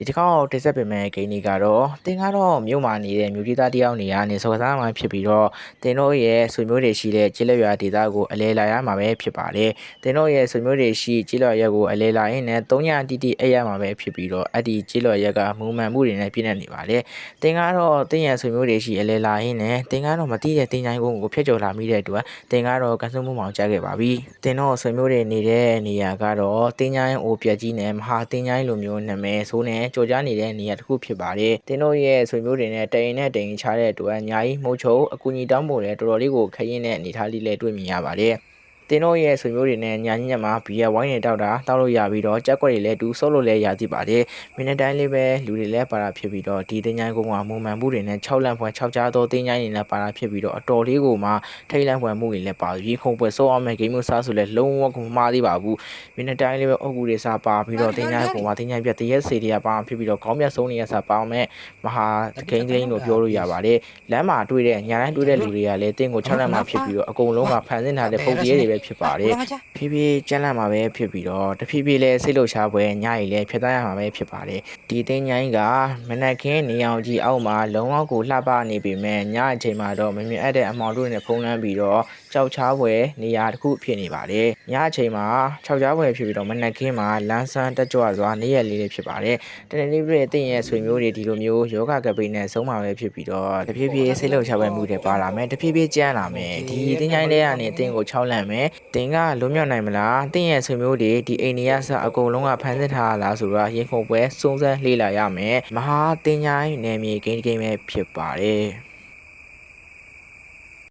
ဒီတစ်ခေါက်တက်ဆက်ပင်မဲ့ဂိမ်းတွေကတော့တင်ကတော့မြို့မှာနေတဲ့မြို့ပြည်သားတယောက်နေရာနေစောကစားမှဖြစ်ပြီးတော့တင်တို့ရဲ့ဆွေမျိုးတွေရှိတဲ့ကျေးလက်ရွာဒေသကိုအလဲလာရမှာပဲဖြစ်ပါတယ်တင်တို့ရဲ့ဆွေမျိုးတွေရှိကျေးလက်ရွာကိုအလဲလာရင်လည်း300တိတိအဲ့ရမှာပဲဖြစ်ပြီးတော့အဲ့ဒီကျေးလက်ရွာကမူမှန်မှုတွေနဲ့ပြည့်နေပါတယ်တင်ကတော့တင်ရဲ့ဆွေမျိုးတွေရှိအလဲလာရင်လည်းတင်ကတော့မတိတဲ့တင်ချိုင်းကုန်းကိုဖျက်ကျော်လာမိတဲ့အတွက်တင်ကတော့ကန်ဆယ်မှုမောင်ကြားခဲ့ပါပြီတင်တို့ဆွေမျိုးတွေနေတဲ့နေရာကတော့တင်ချိုင်းအိုပြက်ကြီးနဲ့မဟာတင်ချိုင်းလိုမျိုးနာမည်ဆိုးနဲ့ကြော်ကြားနေတဲ့နေရာတစ်ခုဖြစ်ပါတယ်။တင်တို့ရဲ့ဆွေမျိုးတွေနဲ့တိုင်နဲ့တိုင်ချတဲ့အတွက်အများကြီးမှုချုံအကူအညီတောင်းဖို့လည်းတော်တော်လေးကိုခရင်တဲ့အနေထားလေးလည်းတွေ့မြင်ရပါတယ်။တင်တို့ရဲ့ဆွေမျိုးတွေနဲ့ညာညညမှာဘီယာဝိုင်းတွေတောက်လို့ရပြီးတော့ကြက်ကွက်တွေလည်းတူဆော့လို့လည်းရသည့်ပါတယ်။မိနစ်တိုင်းလေးပဲလူတွေလည်းပါတာဖြစ်ပြီးတော့ဒီတင်ချိုင်းကုန်းကမုံမှန်မှုတွေနဲ့6လန့်ဖွယ်6ကြားသောတင်ချိုင်းတွေနဲ့ပါတာဖြစ်ပြီးတော့အတော်လေးကိုမှထိတ်လန့်ဖွယ်မှုတွေလည်းပါပြီးခုံပွဲစောအောင်မဲ့ဂိမ်းမျိုးစားဆိုလည်းလုံးဝကိုမှားသေးပါဘူး။မိနစ်တိုင်းလေးပဲအုပ်ကူတွေစားပါပြီးတော့တင်ချိုင်းကုန်းမှာတင်ချိုင်းပြတရက်စီတွေကပါဖြစ်ပြီးတော့ခေါင်းပြဆုံးနေရစားပါအောင်မဲ့မဟာဂိမ်းလို့ပြောလို့ရပါတယ်။လမ်းမှာတွေ့တဲ့ညာတိုင်းတွေ့တဲ့လူတွေကလည်းတင်ကို6လန့်မှာဖြစ်ပြီးတော့အကုန်လုံးကဖန်ဆင်းထားတဲ့ပုံတရေတွေပဲဖြစ်ပါတယ်။ဖြည်းဖြည်းကျန်းလန့်မှာပဲဖြစ်ပြီးတော့တဖြည်းဖြည်းလဲစိတ်လှုပ်ရှားပွဲညရီလဲဖြတ်သန်းရမှာပဲဖြစ်ပါတယ်ဒီတင်းញိုင်းကမနက်ခင်းနေအောင်ကြီးအောက်မှာလုံးဝကိုလှပနေပေမဲ့ညအချိန်မှာတော့မမြင်အပ်တဲ့အမောင်တို့နဲ့ဖုံးလန်းပြီးတော့ကြောက်ချားပွဲနေရာတစ်ခုဖြစ်နေပါတယ်ညအချိန်မှာခြောက်ချားပွဲဖြစ်ပြီးတော့မနက်ခင်းမှာလန်းဆန်းတက်ကြွစွာနေရက်လေးတွေဖြစ်ပါတယ်တနေ့လေးပြည့်တင်းရဲ့ဆွေမျိုးတွေဒီလိုမျိုးယောဂကပိနဲ့ဆုံးမှာပဲဖြစ်ပြီးတော့တဖြည်းဖြည်းစိတ်လှုပ်ရှားပွဲမှုတွေပါလာမယ်တဖြည်းဖြည်းကျန်းလာမယ်ဒီတင်းញိုင်းလေးကနေတင်းကို6လန့်မယ်တင်းကလွတ်မြောက်နိုင်မလားတင်းရဲ့ဆွေမျိုးတွေဒီအိန္ဒိယဆအကုန်လုံးကဖန်ဆင်းထားလားဆိုတော့ရင်ခုန်ပွဲစုံစမ်းလေ့လာရမယ်မဟာတင်းញိုင်းနယ်မြေဂိမ်းပဲဖြစ်ပါတယ်